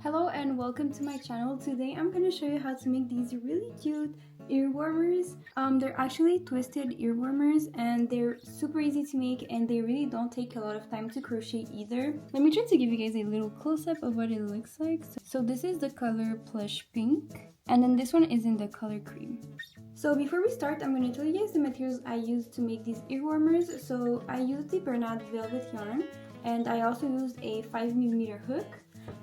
Hello and welcome to my channel. Today I'm going to show you how to make these really cute ear warmers. They're actually twisted ear warmers and they're super easy to make and they really don't take a lot of time to crochet either. Let me try to give you guys a little close-up of what it looks like. So this is the color plush pink and then this one is in the color cream. So before we start, I'm going to tell you guys the materials I used to make these ear warmers. So I used the Bernat velvet yarn and I also used a 5mm hook.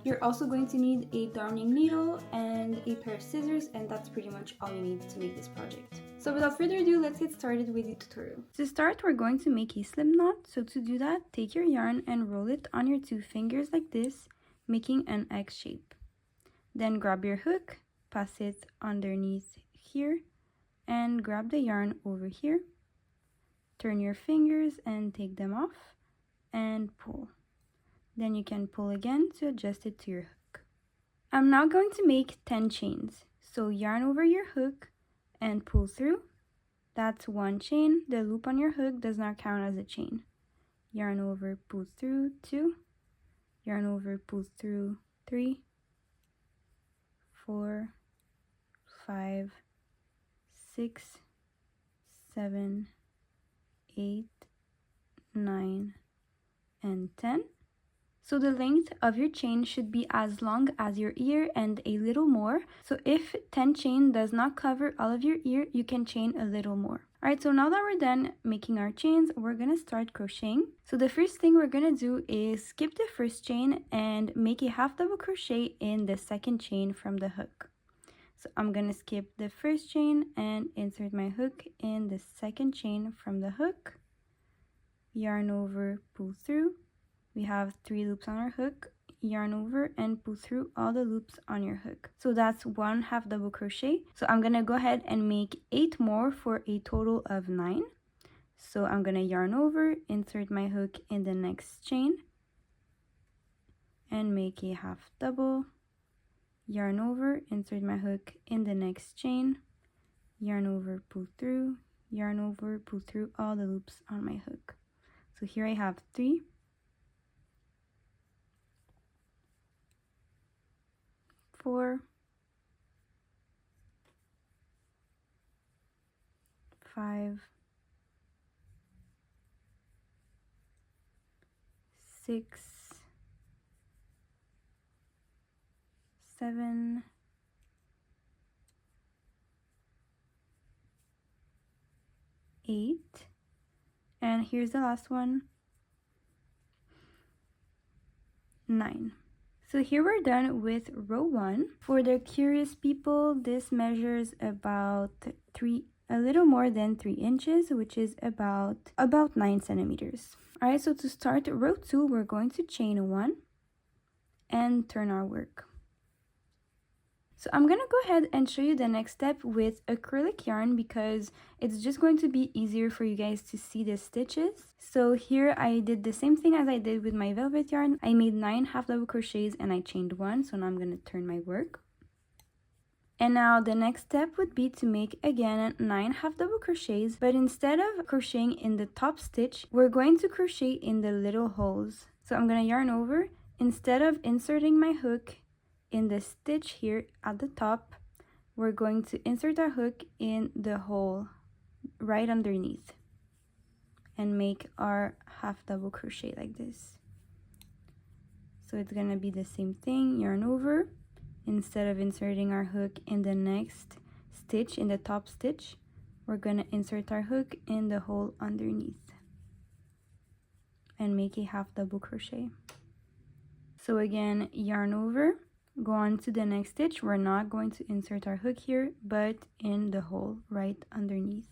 You're also going to need a darning needle and a pair of scissors, and that's pretty much all you need to make this project. So without further ado, let's get started with the tutorial. To start, we're going to make a slip knot. So to do that, take your yarn and roll it on your two fingers like this, making an X shape. Then grab your hook, pass it underneath here, and grab the yarn over here. Turn your fingers and take them off, and pull. Then you can pull again to adjust it to your hook. I'm now going to make 10 chains. So yarn over your hook and pull through. That's one chain. The loop on your hook does not count as a chain. Yarn over, pull through 2. Yarn over, pull through 3, 4, 5, 6, 7, 8, 9, and 10. So the length of your chain should be as long as your ear and a little more. So if 10 chain does not cover all of your ear, you can chain a little more. Alright, so now that we're done making our chains, we're going to start crocheting. So the first thing we're going to do is skip the first chain and make a half double crochet in the second chain from the hook. So I'm going to skip the first chain and insert my hook in the second chain from the hook. Yarn over, pull through. We have 3 loops on our hook, yarn over and pull through all the loops on your hook. So that's one half double crochet. So I'm gonna go ahead and make 8 more for a total of 9. So I'm gonna yarn over, insert my hook in the next chain, and make a half double, yarn over, insert my hook in the next chain, yarn over, pull through, yarn over, pull through all the loops on my hook. So here I have 3. 4, 5, 6, 7, 8, and here's the last one, 9. So here we're done with row 1. For the curious people, this measures about a little more than 3 inches, which is about 9 centimeters. Alright, so to start row 2, we're going to chain 1 and turn our work. So I'm gonna go ahead and show you the next step with acrylic yarn because it's just going to be easier for you guys to see the stitches. So here I did the same thing as I did with my velvet yarn. I made 9 half double crochets and I chained 1. So now I'm gonna turn my work. And now the next step would be to make again 9 half double crochets, but instead of crocheting in the top stitch, we're going to crochet in the little holes. So I'm gonna yarn over. Instead of inserting my hook in the stitch here at the top, we're going to insert our hook in the hole right underneath and make our half double crochet like this. So it's gonna be the same thing, yarn over. Instead of inserting our hook in the next stitch, in the top stitch, we're gonna insert our hook in the hole underneath and make a half double crochet. So again, yarn over, go on to the next stitch. We're not going to insert our hook here, but in the hole right underneath.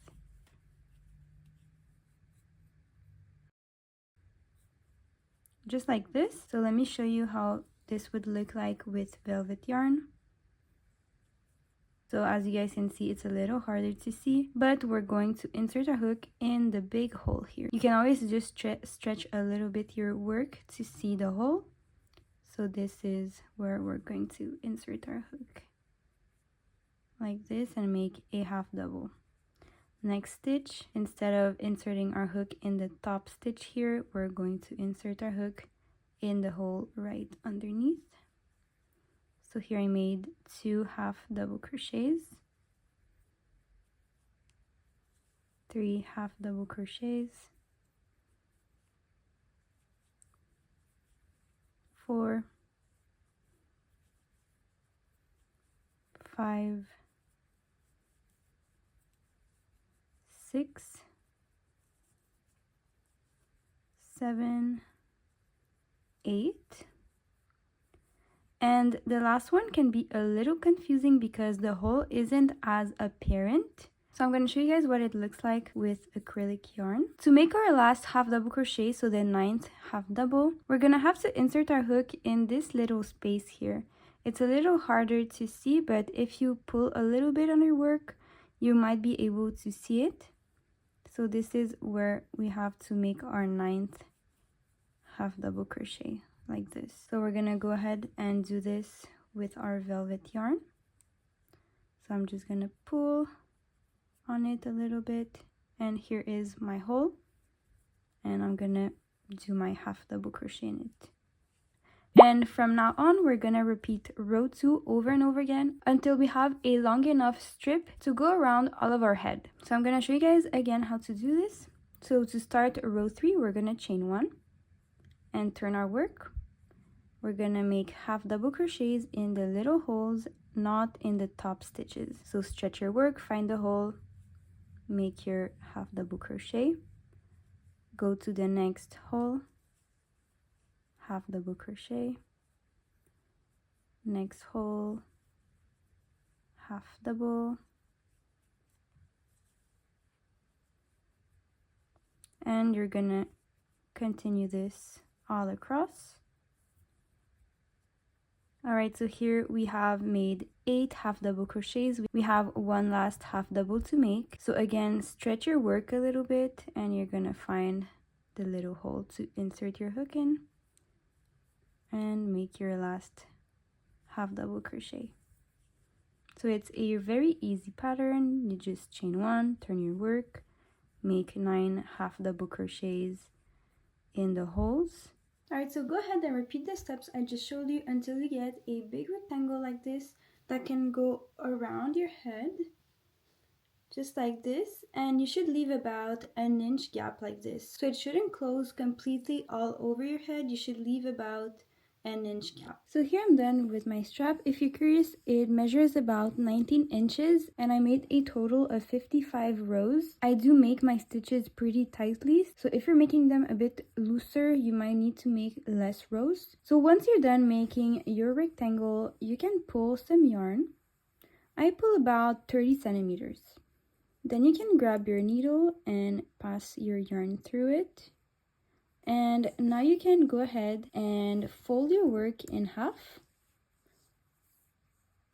Just like this. So let me show you how this would look like with velvet yarn. So as you guys can see, it's a little harder to see, but we're going to insert our hook in the big hole here. You can always just stretch a little bit your work to see the hole. So this is where we're going to insert our hook like this and make a half double. Next stitch, instead of inserting our hook in the top stitch here, we're going to insert our hook in the hole right underneath So here I made 2 half double crochets, 3 half double crochets, 4, 5, 6, 7, 8. And the last one can be a little confusing because the hole isn't as apparent. So I'm going to show you guys what it looks like with acrylic yarn. To make our last half double crochet, so the 9th half double, we're going to have to insert our hook in this little space here. It's a little harder to see, but if you pull a little bit on your work, you might be able to see it. So this is where we have to make our 9th half double crochet, like this. So we're gonna go ahead and do this with our velvet yarn. So I'm just gonna pull on it a little bit, and here is my hole, and I'm gonna do my half double crochet in it. And from now on, we're gonna repeat row 2 over and over again until we have a long enough strip to go around all of our head. So I'm gonna show you guys again how to do this. So to start row 3, we're gonna chain 1 and turn our work. We're gonna make half double crochets in the little holes, not in the top stitches. So stretch your work, find the hole, make your half double crochet, go to the next hole, half double crochet, next hole, half double, and you're gonna continue this all across. All right, so here we have made 8 half double crochets. We have one last half double to make. So again, stretch your work a little bit and you're gonna find the little hole to insert your hook in and make your last half double crochet. So it's a very easy pattern. You just chain 1, turn your work, make 9 half double crochets in the holes. Alright, so go ahead and repeat the steps I just showed you until you get a big rectangle like this that can go around your head, just like this, and you should leave about an inch gap like this. So it shouldn't close completely all over your head, you should leave about an inch gap. So here I'm done with my strap. If you're curious, it measures about 19 inches and I made a total of 55 rows. I do make my stitches pretty tightly, so if you're making them a bit looser, you might need to make less rows. So once you're done making your rectangle, you can pull some yarn. I pull about 30 centimeters. Then you can grab your needle and pass your yarn through it. And now you can go ahead and fold your work in half.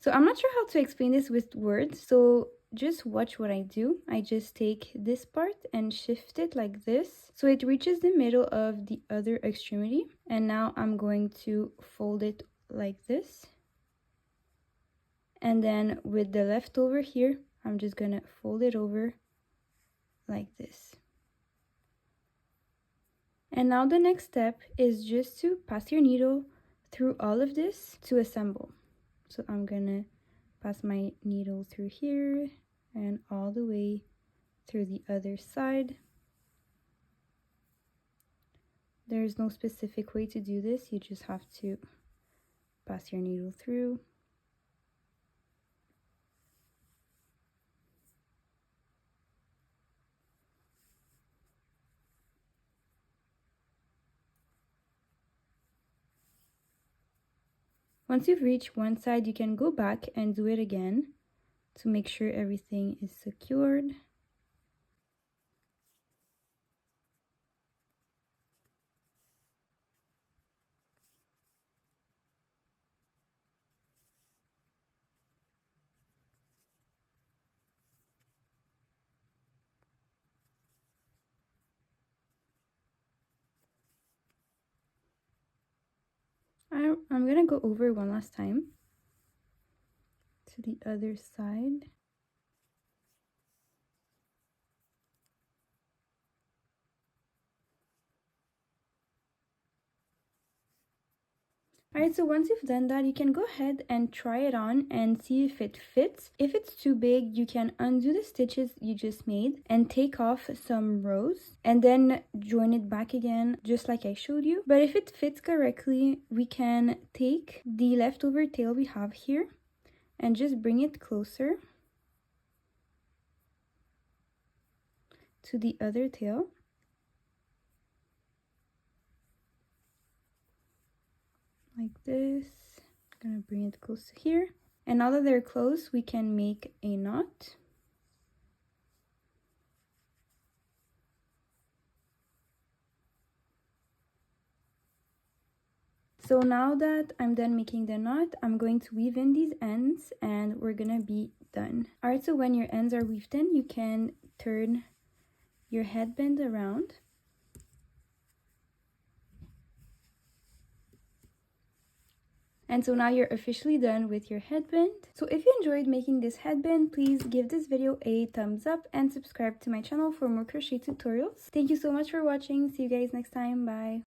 So I'm not sure how to explain this with words, so just watch what I do. I just take this part and shift it like this, so it reaches the middle of the other extremity. And now I'm going to fold it like this. And then with the leftover here, I'm just gonna fold it over like this. And now the next step is just to pass your needle through all of this to assemble. So I'm gonna pass my needle through here and all the way through the other side. There's no specific way to do this, you just have to pass your needle through. Once you've reached one side, you can go back and do it again to make sure everything is secured. I'm gonna go over one last time to the other side. Alright, so once you've done that, you can go ahead and try it on and see if it fits. If it's too big, you can undo the stitches you just made and take off some rows and then join it back again just like I showed you. But if it fits correctly, we can take the leftover tail we have here and just bring it closer to the other tail. Like this. I'm gonna bring it close to here. And now that they're close, we can make a knot. So now that I'm done making the knot, I'm going to weave in these ends and we're gonna be done. Alright, so when your ends are weaved in, you can turn your headband around. And so now you're officially done with your headband. So if you enjoyed making this headband, please give this video a thumbs up and subscribe to my channel for more crochet tutorials. Thank you so much for watching. See you guys next time. Bye.